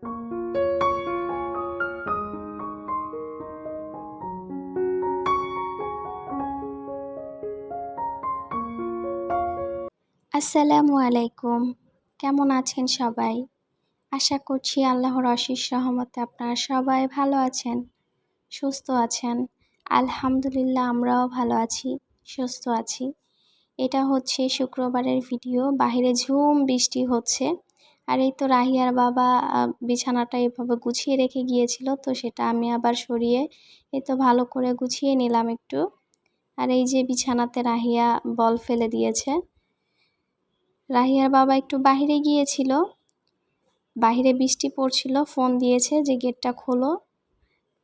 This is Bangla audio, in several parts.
আসসালামু আলাইকুম। কেমন আছেন সবাই? আশা করছি আল্লাহর অশেষ রহমতে আপনারা সবাই ভালো আছেন, সুস্থ আছেন। আলহামদুলিল্লাহ আমরাও ভালো আছি, সুস্থ আছি। এটা হচ্ছে শুক্রবারের ভিডিও। বাহিরে ঝুম বৃষ্টি হচ্ছে। আর এই তো রাহিয়ার বাবা বিছানাটা এভাবে গুছিয়ে রেখে গিয়েছিল, তো সেটা আমি আবার সরিয়ে এই তো ভালো করে গুছিয়ে নিলাম একটু। আর এই যে বিছানাতে রাহিয়া বল ফেলে দিয়েছে। রাহিয়ার বাবা একটু বাহিরে গিয়েছিল, বাহিরে বৃষ্টি পড়ছিল, ফোন দিয়েছে যে গেটটা খোলো।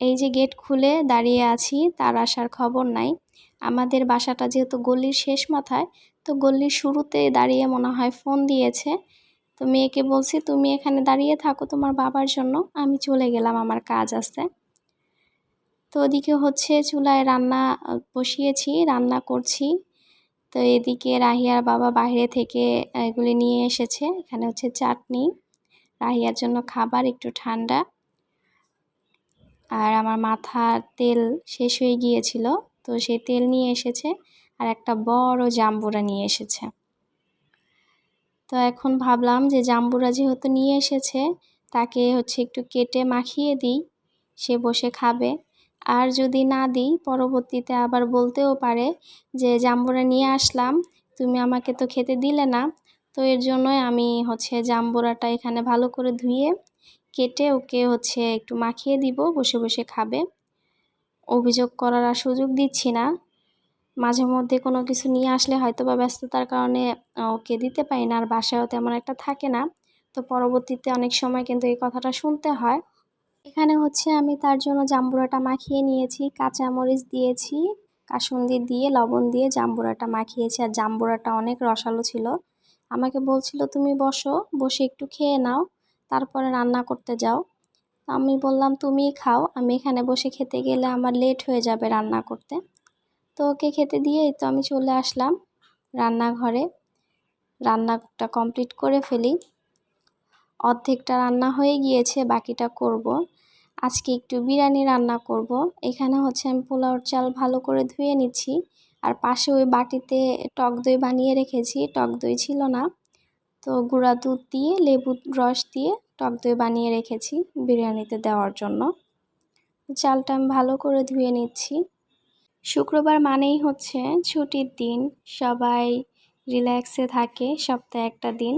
এই যে গেট খুলে দাঁড়িয়ে আছি, তার আসার খবর নাই। আমাদের বাসাটা যেহেতু গলির শেষ মাথায়, তো গলির শুরুতে দাঁড়িয়ে মনে হয় ফোন দিয়েছে। তো মেয়েকে বলছি তুমি এখানে দাঁড়িয়ে থাকো তোমার বাবার জন্য, আমি চলে গেলাম, আমার কাজ আছে। তো ওদিকে হচ্ছে চুলায় রান্না বসিয়েছি, রান্না করছি। তো এদিকে রাহিয়ার বাবা বাইরে থেকে এগুলি নিয়ে এসেছে। এখানে হচ্ছে চাটনি, রাহিয়ার জন্য খাবার একটু ঠান্ডা। আর আমার মাথার তেল শেষ হয়ে গিয়েছিল, তো সেই তেল নিয়ে এসেছে। আর একটা বড় জাম্বুরা নিয়ে এসেছে। তো এখন ভাবলাম যে জাম্বুরা যেহেতু নিয়ে এসেছে, তাকে হচ্ছে একটু কেটে মাখিয়ে দিই, সে বসে খাবে। আর যদি না দিই, পরবর্তীতে আবার বলতেও পারে যে জাম্বুরা নিয়ে আসলাম, তুমি আমাকে তো খেতে দিলে না। তো এর জন্যই আমি হচ্ছে জাম্বুরাটা এখানে ভালো করে ধুয়ে কেটে ওকে হচ্ছে একটু মাখিয়ে দিব, বসে বসে খাবে। অভিযোগ করার আর সুযোগ দিচ্ছি না। মাঝে মধ্যে কোনো কিছু নিয়ে আসলে হয়তো বা ব্যস্ততার কারণে ওকে দিতে পারি না, আর বাসায়ও তেমন একটা থাকে না। তো পরবর্তীতে অনেক সময় কিন্তু এই কথাটা শুনতে হয়। এখানে হচ্ছে আমি তার জন্য জাম্বুরাটা মাখিয়ে নিয়েছি, কাঁচামরিচ দিয়েছি, কাসুন্দি দিয়ে লবণ দিয়ে জাম্বুরাটা মাখিয়েছি। আর জাম্বুরাটা অনেক রসালো ছিল। আমাকে বলছিল তুমি বসো, বসে একটু খেয়ে নাও, তারপরে রান্না করতে যাও। আমি বললাম তুমিই খাও, আমি এখানে বসে খেতে গেলে আমার লেট হয়ে যাবে রান্না করতে। তো ওকে খেতে দিয়েই তো আমি চলে আসলাম রান্নাঘরে, রান্নাটা কমপ্লিট করে ফেলি। অর্ধেকটা রান্না হয়ে গিয়েছে, বাকিটা করব। আজকে একটু বিরিয়ানি রান্না করব। এখানে হচ্ছে আমি পোলাওর চাল ভালো করে ধুয়ে নিচ্ছি। আর পাশে ওই বাটিতে টক দই বানিয়ে রেখেছি, টক দই ছিল না, তো গুঁড়া দুধ দিয়ে লেবুর রস দিয়ে টক দই বানিয়ে রেখেছি বিরিয়ানিতে দেওয়ার জন্য। চালটা আমি ভালো করে ধুয়ে নিচ্ছি। শুক্রবার মানেই হচ্ছে ছুটির দিন, সবাই রিল্যাক্সে থাকে, সপ্তাহে একটা দিন।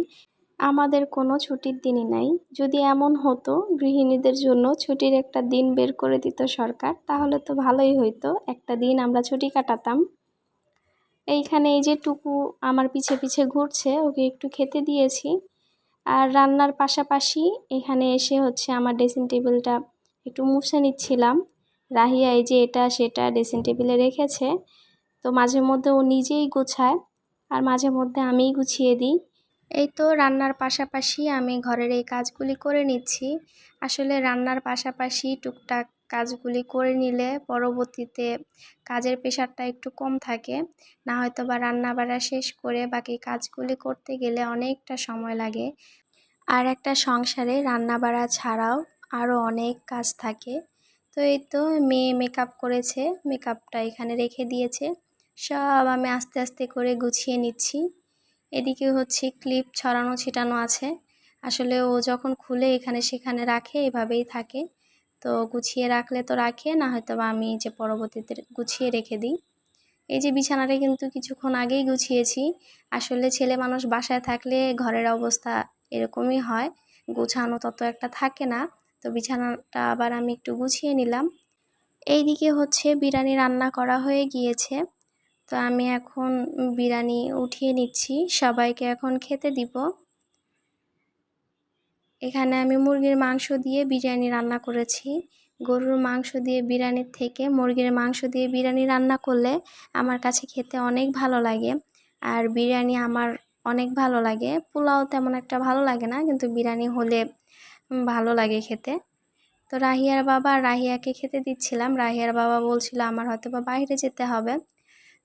আমাদের কোনো ছুটির দিনই নাই। যদি এমন হতো গৃহিণীদের জন্য ছুটির একটা দিন বের করে দিত সরকার, তাহলে তো ভালোই হইতো, একটা দিন আমরা ছুটি কাটাতাম। এইখানে এই যে টুকু আমার পিছে পিছে ঘুরছে, ওকে একটু খেতে দিয়েছি। আর রান্নার পাশাপাশি এখানে এসে হচ্ছে আমার ড্রেসিং টেবিলটা একটু মুছে নিচ্ছিলাম। রাহিয়া এই যে এটা সেটা ড্রেসিং টেবিলে রেখেছে, তো মাঝে মধ্যে ও নিজেই গোছায়, আর মাঝে মধ্যে আমিই গুছিয়ে দিই। এই তো রান্নার পাশাপাশি আমি ঘরের এই কাজগুলি করে নিচ্ছি। আসলে রান্নার পাশাপাশি টুকটাক কাজগুলি করে নিলে পরবর্তীতে কাজের প্রেশারটা একটু কম থাকে। না হয়তো বা রান্না বাড়া শেষ করে বাকি কাজগুলি করতে গেলে অনেকটা সময় লাগে। আর একটা সংসারে রান্না বাড়া ছাড়াও আরও অনেক কাজ থাকে। তো এই তো মেয়ে মেকআপ করেছে, মেকআপটা এখানে রেখে দিয়েছে, সব আমি আস্তে আস্তে করে গুছিয়ে নিচ্ছি। এদিকে হচ্ছে ক্লিপ ছড়ানো ছিটানো আছে। আসলে ও যখন খুলে এখানে সেখানে রাখে, এভাবেই থাকে। তো গুছিয়ে রাখলে তো রাখে, না হয়তো বা আমি যে পরবর্তীতে গুছিয়ে রেখে দিই। এই যে বিছানাটা কিন্তু কিছুক্ষণ আগেই গুছিয়েছি। আসলে ছেলে মানুষ বাসায় থাকলে ঘরের অবস্থা এরকমই হয়, গোছানো তত একটা থাকে না। তো বিছানাটা আবার আমি একটু গুছিয়ে নিলাম। এইদিকে হচ্ছে বিরিয়ানি রান্না করা হয়ে গিয়েছে, তো আমি এখন বিরিয়ানি উঠিয়ে নিচ্ছি, সবাইকে এখন খেতে দিব। এখানে আমি মুরগির মাংস দিয়ে বিরিয়ানি রান্না করেছি। গরুর মাংস দিয়ে বিরিয়ানির থেকে মুরগির মাংস দিয়ে বিরিয়ানি রান্না করলে আমার কাছে খেতে অনেক ভালো লাগে। আর বিরিয়ানি আমার অনেক ভালো লাগে, পোলাও তেমন একটা ভালো লাগে না, কিন্তু বিরিয়ানি হলে ভালো লাগে খেতে। তো রাহিয়ার বাবা রাহিয়াকে খেতে দিচ্ছিলাম। রাহিয়ার বাবা বলছিল আমার হয়তো বা বাইরে যেতে হবে,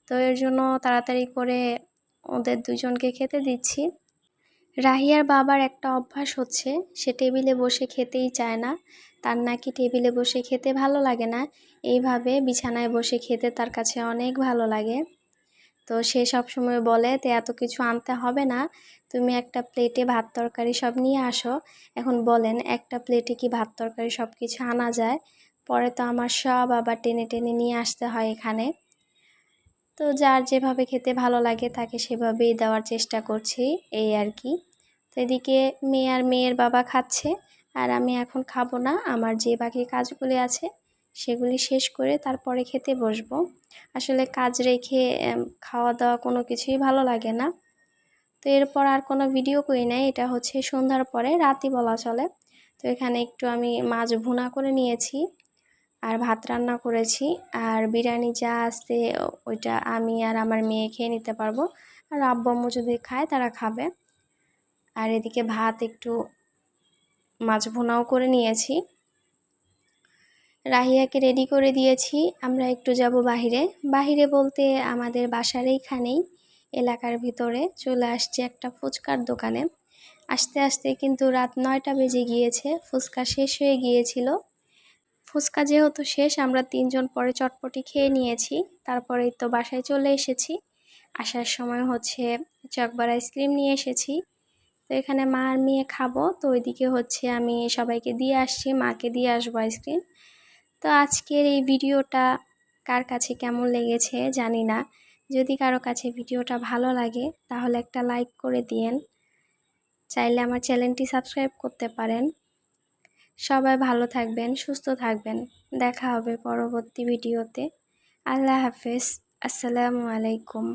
তো এর জন্য তাড়াতাড়ি করে ওদের দুজনকে খেতে দিচ্ছি। রাহিয়ার বাবার একটা অভ্যাস হচ্ছে, সে টেবিলে বসে খেতেই চায় না। তার নাকি টেবিলে বসে খেতে ভালো লাগে না, এইভাবে বিছানায় বসে খেতে তার কাছে অনেক ভালো লাগে। তো সে সবসময় বলে যে এত কিছু আনতে হবে না, তুমি একটা প্লেটে ভাত তরকারি সব নিয়ে আসো। এখন বলেন একটা প্লেটে কি ভাত তরকারি সব কিছু আনা যায়? পরে তো আমার সব আবার টেনে টেনে নিয়ে আসতে হয় এখানে। তো যার যেভাবে খেতে ভালো লাগে তাকে সেভাবেই দেওয়ার চেষ্টা করছি, এই আর কি। তো এদিকে মেয়ে আর মেয়ের বাবা খাচ্ছে, আর আমি এখন খাবো না, আমার যে বাকি কাজগুলি আছে সেগুলি শেষ করে তারপরে খেতে বসবো। আসলে কাজ রেখে খাওয়া দাওয়া কোনো কিছুই ভালো লাগে না। তো এরপর আর কোনো ভিডিও করি নাই, এটা হচ্ছে সন্ধ্যার পরে, রাতই বলা চলে। তো এখানে একটু আমি মাছ ভুনা করে নিয়েছি, আর ভাত রান্না করেছি, আর বিরিয়ানি যা আছে ওইটা আমি আর আমার মেয়ে খেয়ে নিতে পারবো, আর আব্বু আম্মু যদি খায় তারা খাবে। আর এদিকে ভাত একটু মাছ ভুনাও করে নিয়েছি। রাহিয়াকে রেডি করে দিয়েছি, আমরা একটু যাব বাহিরে। বাহিরে বলতে আমাদের বাসার এইখানেই এলাকার ভিতরে চলে আসছে একটা ফুচকার দোকানে। আস্তে আস্তে কিন্তু রাত 9টা বেজে গিয়েছে, ফুচকা শেষ হয়ে গিয়েছিল। ফুচকা যেহেতু শেষ, আমরা 3জন পরে চটপটি খেয়ে নিয়েছি, তারপরেই তো বাসায় চলে এসেছি। আসার সময় হচ্ছে চকবার আইসক্রিম নিয়ে এসেছি। তো এখানে মা আর মেয়ে খাবো, তো ওইদিকে হচ্ছে আমি সবাইকে দিয়ে আসছি, মাকে দিয়ে আসবো আইসক্রিম। তো আজকের এই ভিডিওটা কার কাছে কেমন লেগেছে জানি না। যদি কারো কাছে ভিডিওটা ভালো লাগে তাহলে একটা লাইক করে দিয়েন, চাইলে আমার চ্যানেলটি সাবস্ক্রাইব করতে পারেন। সবাই ভালো থাকবেন, সুস্থ থাকবেন, দেখা হবে পরবর্তী ভিডিওতে। আল্লাহ হাফেজ, আসসালামু আলাইকুম।